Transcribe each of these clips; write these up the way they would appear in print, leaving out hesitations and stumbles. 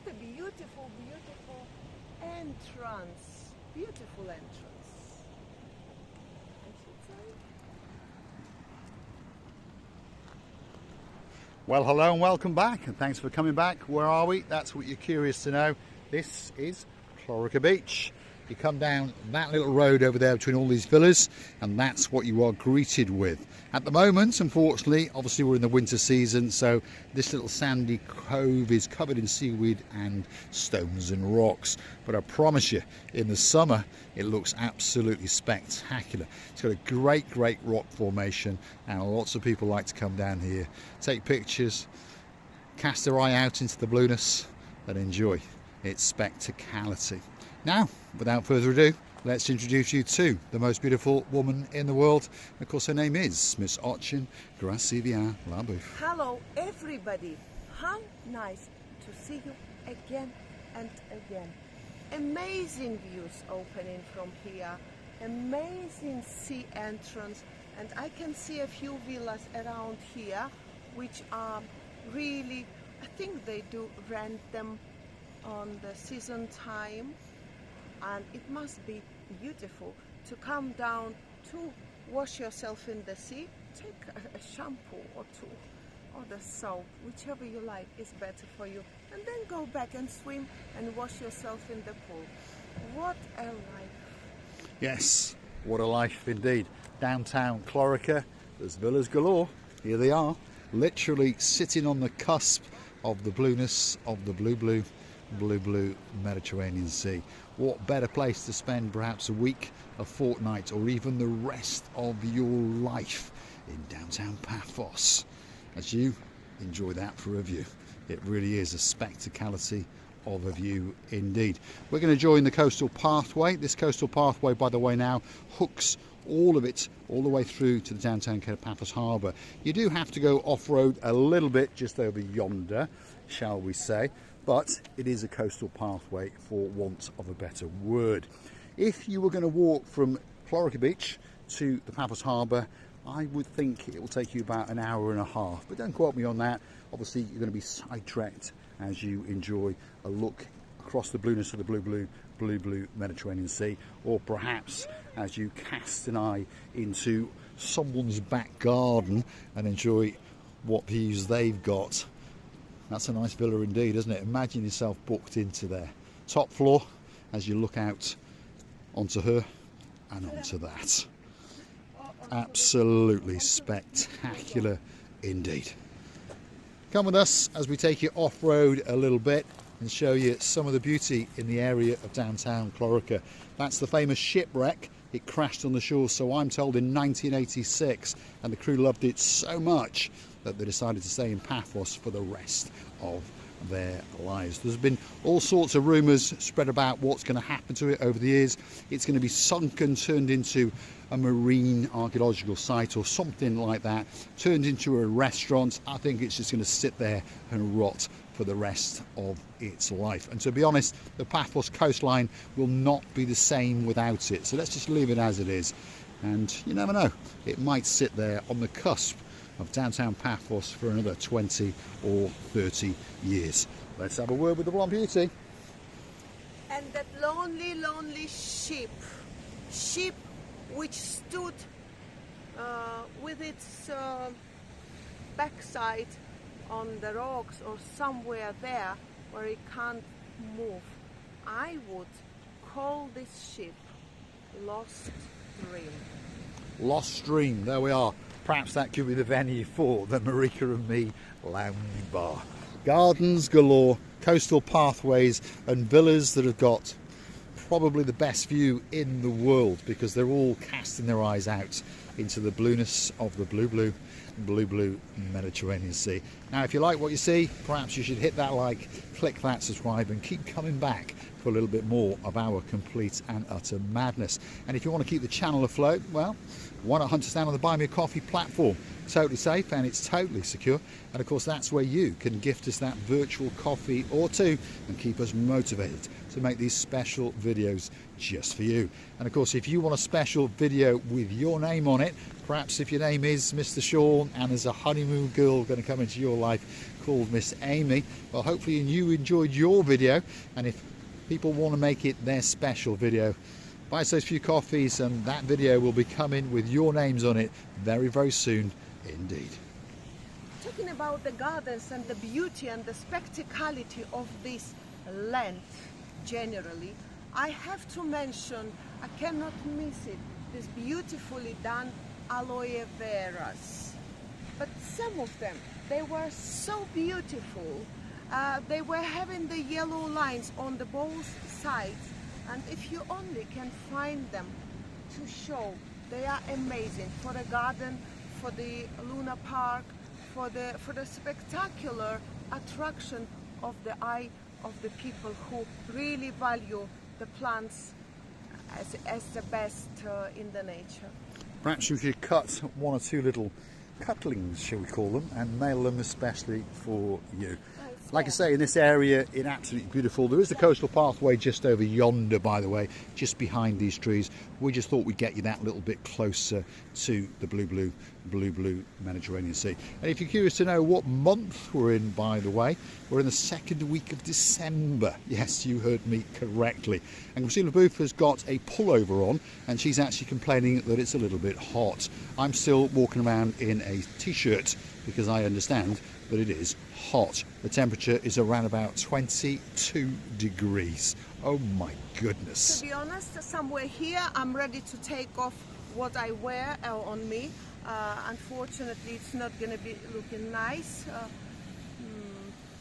a beautiful, beautiful entrance. Beautiful entrance, I should say. Well, hello and welcome back, and thanks for coming back. Where are we? That's what you're curious to know. This is Clorica Beach. You come down that little road over there between all these villas, and that's what you are greeted with. At the moment, unfortunately, obviously we're in the winter season, so this little sandy cove is covered in seaweed and stones and rocks. But I promise you, in the summer, it looks absolutely spectacular. It's got a great, great rock formation, and lots of people like to come down here, take pictures, cast their eye out into the blueness, and enjoy its spectacality. Now, without further ado, let's introduce you to the most beautiful woman in the world. Of course, her name is Miss Ochin Gracivia Labouf. Hello, everybody. How nice to see you again and again. Amazing views opening from here. Amazing sea entrance. And I can see a few villas around here, which are really, I think they do rent them on the season time. And it must be beautiful to come down to wash yourself in the sea, take a shampoo or two, or the soap, whichever you like is better for you, and then go back and swim and wash yourself in the pool. What a life. Yes, what a life indeed. Downtown Clorica, there's villas galore. Here they are, literally sitting on the cusp of the blueness of the blue Mediterranean Sea. What better place to spend perhaps a week, a fortnight, or even the rest of your life in downtown Paphos, as you enjoy that for a view. It really is a spectacality of a view indeed. We're going to join the coastal pathway. This coastal pathway, by the way, now hooks all of it all the way through to the downtown Paphos harbour. You do have to go off-road a little bit just over yonder, shall we say, but it is a coastal pathway for want of a better word. If you were going to walk from Clorica Beach to the Paphos harbour, I would think it will take you about an hour and a half, but don't quote me on that. Obviously you're going to be sidetracked as you enjoy a look across the blueness of the blue Mediterranean Sea, or perhaps as you cast an eye into someone's back garden and enjoy what views they've got. That's a nice villa indeed, isn't it? Imagine yourself booked into their top floor as you look out onto her and onto that. Absolutely spectacular indeed. Come with us as we take you off-road a little bit and show you some of the beauty in the area of downtown Clorica. That's the famous shipwreck. It crashed on the shore, so I'm told, in 1986, and the crew loved it so much that they decided to stay in Paphos for the rest of their lives. There's been all sorts of rumours spread about what's going to happen to it over the years. It's going to be sunk and turned into a marine archaeological site or something like that, turned into a restaurant. I think it's just going to sit there and rot for the rest of its life. And to be honest, the Paphos coastline will not be the same without it. So let's just leave it as it is. And you never know, it might sit there on the cusp of downtown Paphos for another 20 or 30 years. Let's have a word with the blonde beauty. And that lonely, lonely ship which stood with its backside on the rocks or somewhere there where it can't move. I would call this ship Lost Dream. Lost Dream, there we are. Perhaps that could be the venue for the Marika and Me Lounge Bar. Gardens galore, coastal pathways and villas that have got probably the best view in the world, because they're all casting their eyes out into the blueness of the blue Mediterranean Sea. Now, if you like what you see, perhaps you should hit that like, click that subscribe, and keep coming back for a little bit more of our complete and utter madness. And if you want to keep the channel afloat, well, why not hunt us down on the Buy Me a Coffee platform? Totally safe and it's totally secure, and of course that's where you can gift us that virtual coffee or two and keep us motivated to make these special videos just for you. And of course, if you want a special video with your name on it, Perhaps if your name is Mr. Sean and there's a honeymoon girl going to come into your life called Miss Amy, well, hopefully you enjoyed your video, and if people want to make it their special video, buy us those few coffees and that video will be coming with your names on it very, very soon indeed. Talking about the gardens and the beauty and the spectacleity of this land generally, I have to mention, I cannot miss it, this beautifully done aloe veras. But some of them, they were so beautiful. They were having the yellow lines on the both sides, and if you only can find them to show, they are amazing for the garden, for the Luna Park, for the spectacular attraction of the eye of the people who really value the plants as the best in the nature. Perhaps you could cut one or two little cutlings, shall we call them, and mail them especially for you. Like I say, in this area, it's absolutely beautiful. There is the coastal pathway just over yonder, by the way, just behind these trees. We just thought we'd get you that little bit closer to the blue Mediterranean Sea. And if you're curious to know what month we're in, by the way, we're in the second week of December. Yes, you heard me correctly. And Christina Booth has got a pullover on, and she's actually complaining that it's a little bit hot. I'm still walking around in a t-shirt because I understand that it is hot. The temperature is around about 22 degrees. Oh my goodness. To be honest, somewhere here I'm ready to take off what I wear on me. Unfortunately, it's not going to be looking nice.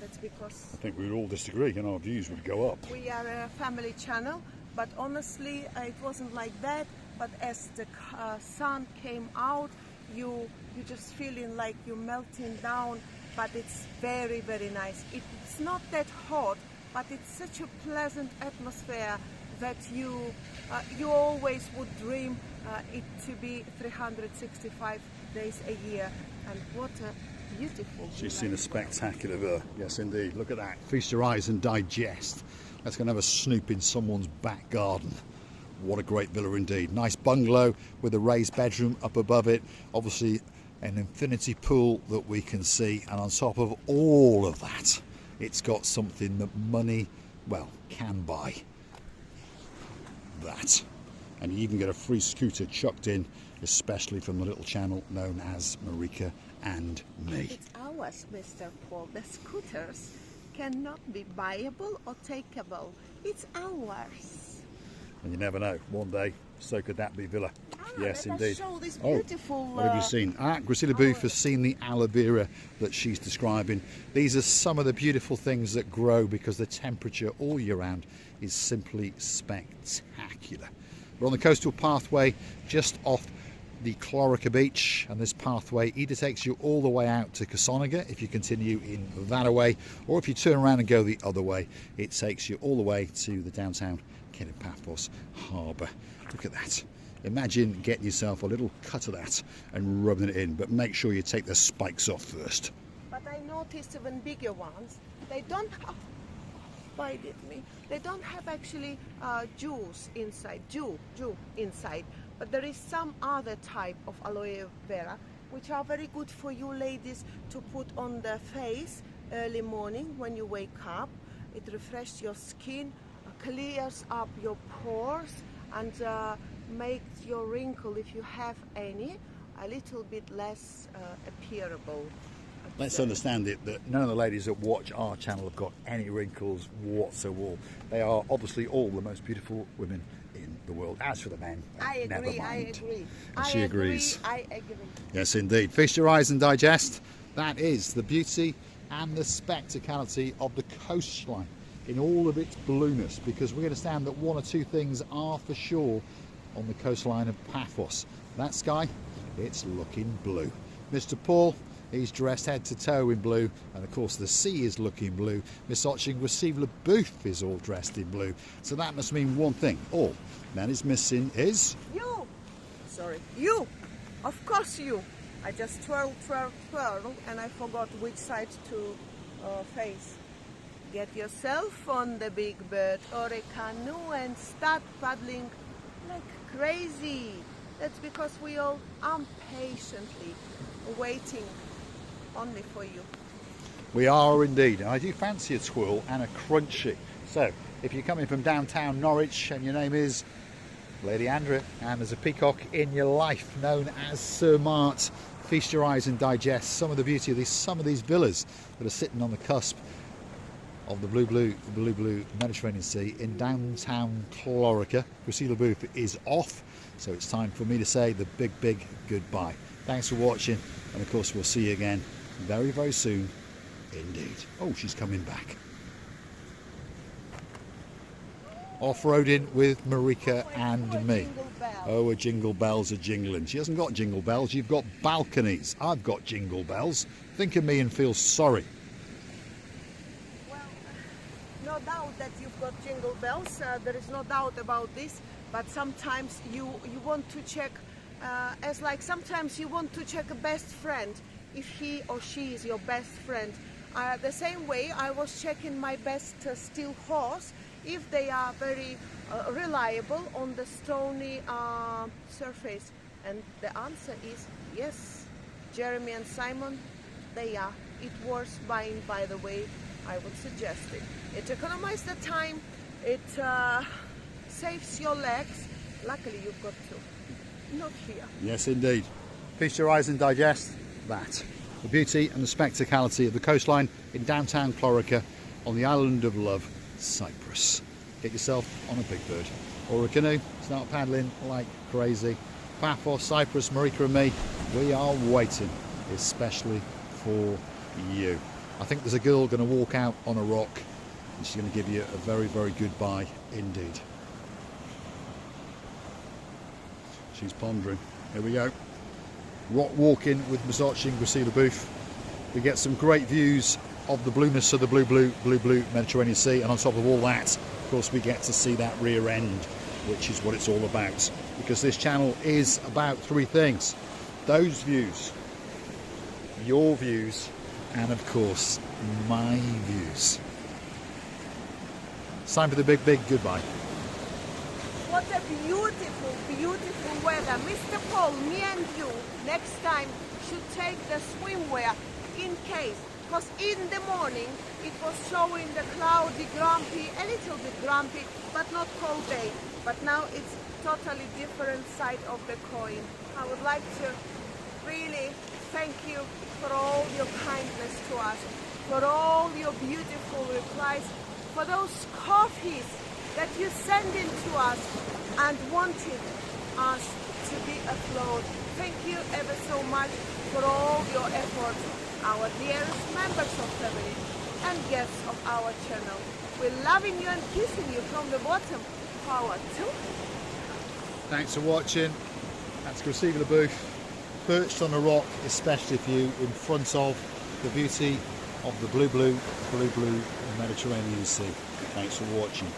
That's because I think we would all disagree and our views would go up. We are a family channel, but honestly it wasn't like that. But as the sun came out, you just feeling like you're melting down. But it's very, very nice. It's not that hot, but it's such a pleasant atmosphere that you always would dream it to be 365 days a year. And what a beautiful She's seen a spectacular villa. Yes, indeed. Look at that. Feast your eyes and digest. Let's go and have a snoop in someone's back garden. What a great villa indeed. Nice bungalow with a raised bedroom up above it. Obviously, an infinity pool that we can see, and on top of all of that, it's got something that money, well, can buy. That. And you even get a free scooter chucked in, especially from the little channel known as Marika and me. It's ours, Mr. Paul. The scooters cannot be buyable or takeable. It's ours. And you never know, one day, so could that be villa. Yes, let indeed. us show this beautiful, what have you seen? Christina Booth has seen the aloe vera that she's describing. These are some of the beautiful things that grow because the temperature all year round is simply spectacular. We're on the coastal pathway just off the Clorica beach, and this pathway either takes you all the way out to Clorica if you continue in that way, or if you turn around and go the other way, it takes you all the way to the downtown Paphos harbour. Look at that. Imagine getting yourself a little cut of that and rubbing it in, but make sure you take the spikes off first. But I noticed even bigger ones, they don't have, bite me, they don't have actually juice inside, dew inside, but there is some other type of aloe vera which are very good for you ladies to put on the face early morning when you wake up. It refreshes your skin, clears up your pores, and makes your wrinkle, if you have any, a little bit less appearable. Let's understand it that none of the ladies that watch our channel have got any wrinkles whatsoever. They are obviously all the most beautiful women in the world. As for the men, I never agree, mind. I agree. And she agrees. I agree. Yes, indeed. Feast your eyes and digest. That is the beauty and the spectacleity of the coastline in all of its blueness, because we understand that one or two things are for sure on the coastline of Paphos. That sky, it's looking blue. Mr. Paul, he's dressed head to toe in blue, and of course the sea is looking blue. Miss Christina Booth is all dressed in blue, so that must mean one thing. All that is missing is you. Sorry, you. Of course you. I just twirl, and I forgot which side to face. Get yourself on the big bird or a canoe and start paddling like crazy. That's because we all impatiently waiting only for you. We are indeed. I do fancy a twirl and a crunchy. So if you're coming from downtown Norwich and your name is Lady Andrea and there's a peacock in your life known as Sir Mart, feast your eyes and digest some of the beauty of some of these villas that are sitting on the cusp of the blue Mediterranean Sea in downtown Clorica. Gracila booth is off, so it's time for me to say the big goodbye. Thanks for watching, and of course we'll see you again very soon indeed. Oh, she's coming back. Off-roading with Marika and me. Oh, her jingle bells are jingling. She hasn't got jingle bells, you've got balconies. I've got jingle bells. Think of me and feel sorry. Well, no doubt that you've got jingle bells, there is no doubt about this, but sometimes you want to check, sometimes you want to check a best friend, if he or she is your best friend. The same way I was checking my best steel horse, if they are very reliable on the stony surface. And the answer is yes. Jeremy and Simon, they are. It worth buying, by the way. I would suggest it. It economizes the time, it saves your legs. Luckily you've got two, not here. Yes indeed. Feast your eyes and digest that. The beauty and the spectacality of the coastline in downtown Clorica on the island of love, Cyprus. Get yourself on a big bird or a canoe, start paddling like crazy. Paphos Cyprus, Marika and me, we are waiting especially for you. I think there's a girl going to walk out on a rock and she's going to give you a very goodbye indeed. She's pondering. Here we go. Rock walking with Mazzocchi and Gracila booth. We get some great views of the blueness of the blue Mediterranean Sea, and on top of all that, of course, we get to see that rear end, which is what it's all about, because this channel is about three things: those views, your views, and of course my views. It's time for the big goodbye. What a beautiful weather. Mr. Paul, me and you next time should take the swimwear in case, because in the morning it was showing the cloudy, grumpy, a little bit grumpy, but not cold day. But now it's totally different side of the coin. I would like to really thank you for all your kindness to us, for all your beautiful replies, for those coffees that you send in to us and wanted us to be afloat. Thank you ever so much for all your efforts, our dearest members of family and guests of our channel. We're loving you and kissing you from the bottom of our too. Thanks for watching. That's Gracila booth, perched on a rock, especially for you, in front of the beauty of the blue Mediterranean Sea. Thanks for watching.